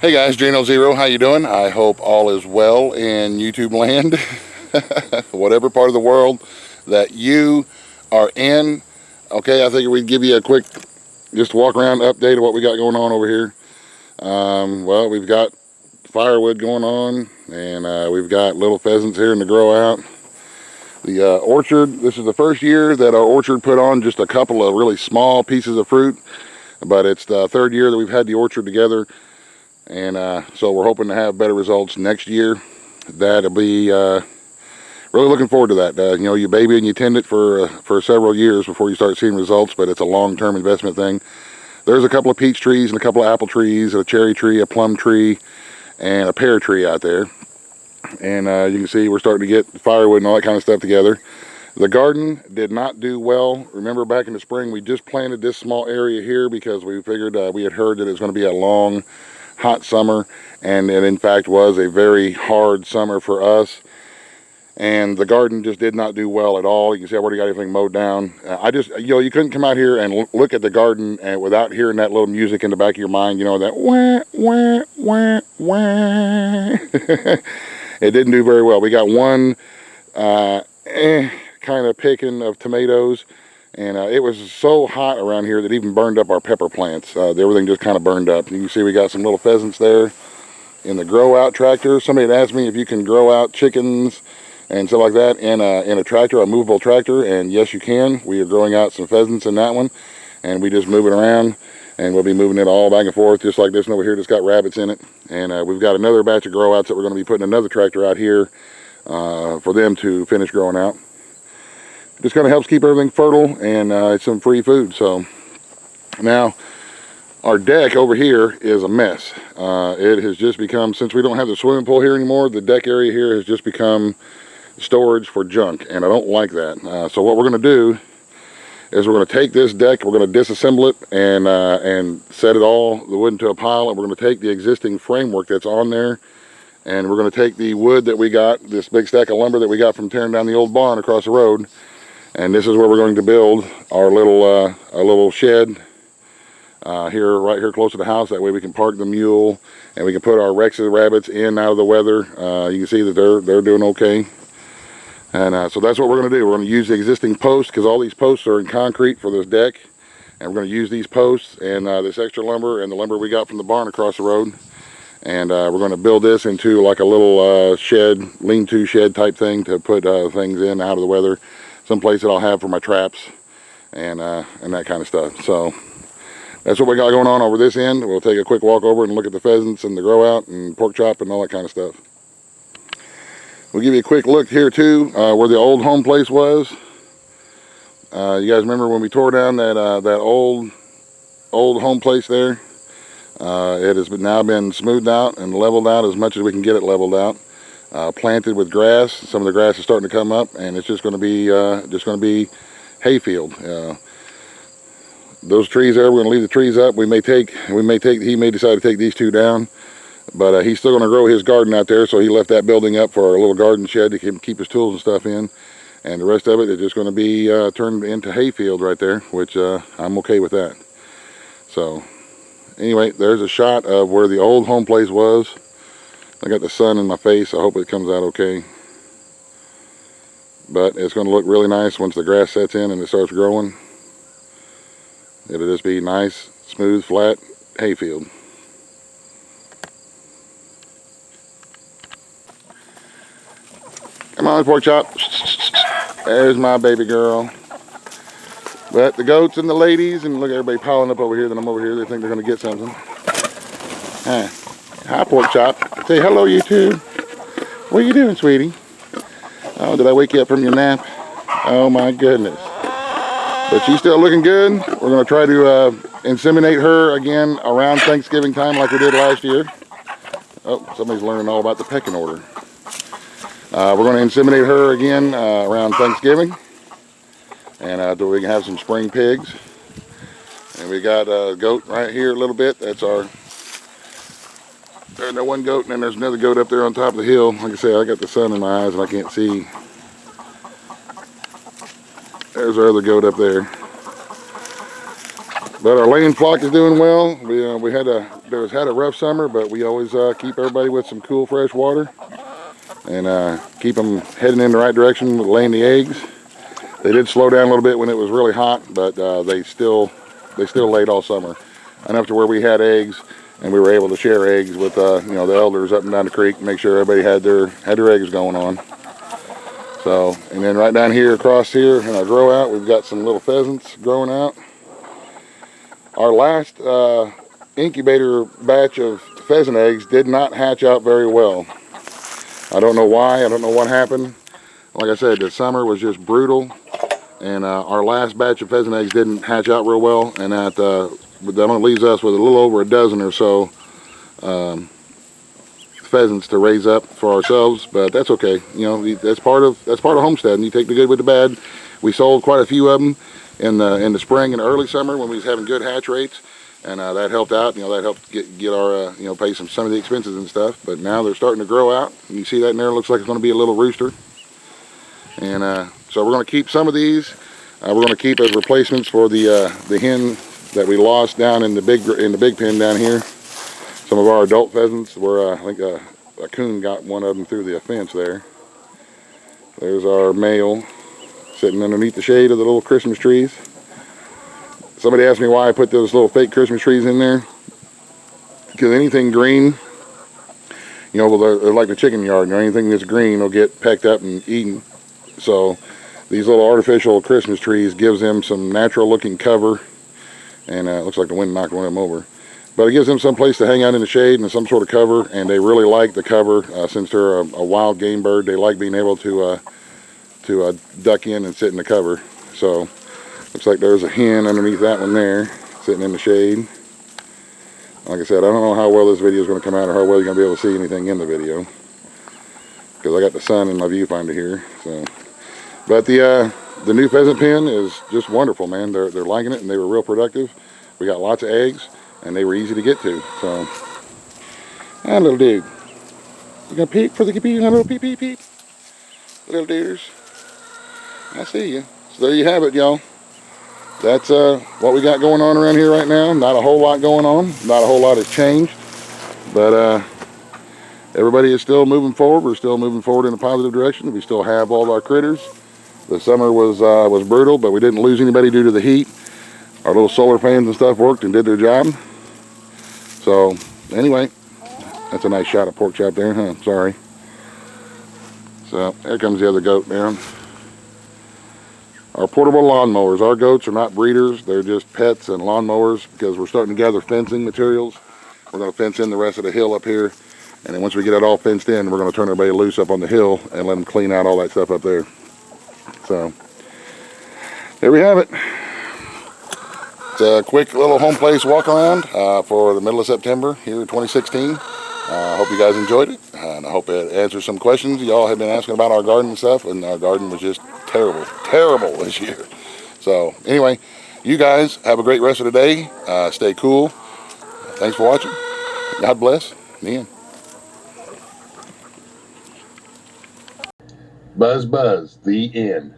Hey guys, Jano Zero, how you doing? I hope all is well in YouTube land, whatever part of the world that you are in. Okay, I think we'd give you a quick, just walk around update of what we got going on over here. Well, we've got firewood going on, and we've got little pheasants here in the grow out. The orchard, this is the first year that our orchard put on just a couple of really small pieces of fruit, but it's the third year that we've had the orchard together. And so we're hoping to have better results next year. That'll be really looking forward to that. You know, you baby and you tend it for several years before you start seeing results, but it's a long-term investment thing. There's a couple of peach trees and a couple of apple trees, a cherry tree, a plum tree, and a pear tree out there. And you can see we're starting to get firewood and all that kind of stuff together. The garden did not do well. Remember back in the spring, we just planted this small area here because we figured we had heard that it was going to be a long, hot summer, and it in fact was a very hard summer for us, and the garden just did not do well at all. You can see I've already got everything mowed down. You couldn't come out here and look at the garden and without hearing that little music in the back of your mind, you know, that wah wah wah wah. It didn't do very well. We got one kind of picking of tomatoes, and it was so hot around here that even burned up our pepper plants. Everything just kind of burned up. You can see we got some little pheasants there in the grow out tractor. Somebody had asked me if you can grow out chickens and stuff like that in a tractor, a movable tractor, and yes you can. We are growing out some pheasants in that one, and we just move it around, and we'll be moving it all back and forth just like this one over here that's got rabbits in it. And we've got another batch of grow outs that we're going to be putting another tractor out here for them to finish growing out. Just kind of helps keep everything fertile, and it's some free food. So now our deck over here is a mess. It has just become, since we don't have the swimming pool here anymore, the deck area here has just become storage for junk, and I don't like that. So what we're going to do is we're going to take this deck, we're going to disassemble it and set it all, the wood into a pile, and we're going to take the existing framework that's on there, and we're going to take the wood that we got, this big stack of lumber that we got from tearing down the old barn across the road, and this is where we're going to build our little shed right here close to the house. That way we can park the mule, and we can put our Rex's rabbits in out of the weather. You can see that they're doing okay. And so that's what we're going to do. We're going to use the existing posts, because all these posts are in concrete for this deck, and we're going to use these posts and this extra lumber and the lumber we got from the barn across the road, and we're going to build this into like a little shed, lean-to shed type thing to put things in out of the weather. Someplace that I'll have for my traps and that kind of stuff. So that's what we got going on over this end. We'll take a quick walk over and look at the pheasants and the grow out and pork chop and all that kind of stuff. We'll give you a quick look here too, where the old home place was. You guys remember when we tore down that old home place there? It has now been smoothed out and leveled out as much as we can get it leveled out. Planted with grass. Some of the grass is starting to come up, and it's just going to be hayfield. Those trees there, we're going to leave the trees up. He may decide to take these two down, but he's still going to grow his garden out there, so he left that building up for a little garden shed to keep his tools and stuff in, and the rest of it is just going to be turned into hayfield right there, which I'm okay with that. So anyway, there's a shot of where the old home place was. I got the sun in my face. I hope it comes out okay. But it's going to look really nice once the grass sets in and it starts growing. It'll just be nice, smooth, flat hayfield. Come on, pork chop. There's my baby girl. But the goats and the ladies, and look at everybody piling up over here, then I'm over here, they think they're going to get something. Hi, pork chop. Say hello, you two. What are you doing, sweetie? Oh, did I wake you up from your nap? Oh my goodness. But she's still looking good. We're going to try to inseminate her again around Thanksgiving time like we did last year. Oh, somebody's learning all about the pecking order. We're going to inseminate her again around Thanksgiving. And we can have some spring pigs. And we got a goat right here a little bit. That's our... There's that one goat, and then there's another goat up there on top of the hill. Like I say, I got the sun in my eyes and I can't see. There's our other goat up there. But our laying flock is doing well. We had a rough summer, but we always keep everybody with some cool, fresh water and keep them heading in the right direction with laying the eggs. They did slow down a little bit when it was really hot, but they still laid all summer, enough to where we had eggs, and we were able to share eggs with the elders up and down the creek, make sure everybody had their eggs going on. So, and then right down here across here in our grow out, we've got some little pheasants growing out. Our last incubator batch of pheasant eggs did not hatch out very well. I don't know why. I don't know what happened. Like I said, the summer was just brutal, and our last batch of pheasant eggs didn't hatch out real well, and that only leaves us with a little over a dozen or so pheasants to raise up for ourselves. But that's okay. That's part of homesteading. You take the good with the bad. We sold quite a few of them in the spring and early summer when we was having good hatch rates, and that helped out. That helped get our pay some of the expenses and stuff. But now they're starting to grow out. And you see that in there. It looks like it's going to be a little rooster. And so we're going to keep some of these. We're going to keep as replacements for the hen that we lost down in the big pen down here. Some of our adult pheasants were, I think a coon got one of them through the fence there. There's our male sitting underneath the shade of the little Christmas trees. Somebody asked me why I put those little fake Christmas trees in there. Because anything green, well, they're like the chicken yard. Anything that's green will get pecked up and eaten. So these little artificial Christmas trees gives them some natural looking cover, and it looks like the wind knocked one of them over. But it gives them some place to hang out in the shade and some sort of cover, and they really like the cover since they're a wild game bird. They like being able to duck in and sit in the cover. So looks like there's a hen underneath that one there, sitting in the shade. Like I said, I don't know how well this video is going to come out or how well you're going to be able to see anything in the video, because I got the sun in my viewfinder here. So, but the new pheasant pen is just wonderful, man. They're liking it, and they were real productive. We got lots of eggs, and they were easy to get to. So, little dude, you gonna peep for the peep, little peep peep peep, little duders. I see you. So there you have it, y'all. That's what we got going on around here right now. Not a whole lot going on. Not a whole lot has changed, but everybody is still moving forward. We're still moving forward in a positive direction. We still have all of our critters. The summer was brutal, but we didn't lose anybody due to the heat. Our little solar fans and stuff worked and did their job. So anyway, that's a nice shot of pork chop there, huh? Sorry. So here comes the other goat down. Our portable lawnmowers. Our goats are not breeders. They're just pets and lawnmowers, because we're starting to gather fencing materials. We're going to fence in the rest of the hill up here. And then once we get it all fenced in, we're going to turn everybody loose up on the hill and let them clean out all that stuff up there. So there we have it. It's a quick little home place walk around for the middle of September here in 2016. I hope you guys enjoyed it, and I hope it answers some questions y'all have been asking about our garden and stuff. And our garden was just terrible this year. So anyway, you guys have a great rest of the day. Stay cool. Thanks for watching. God bless. The end. Buzz, the end.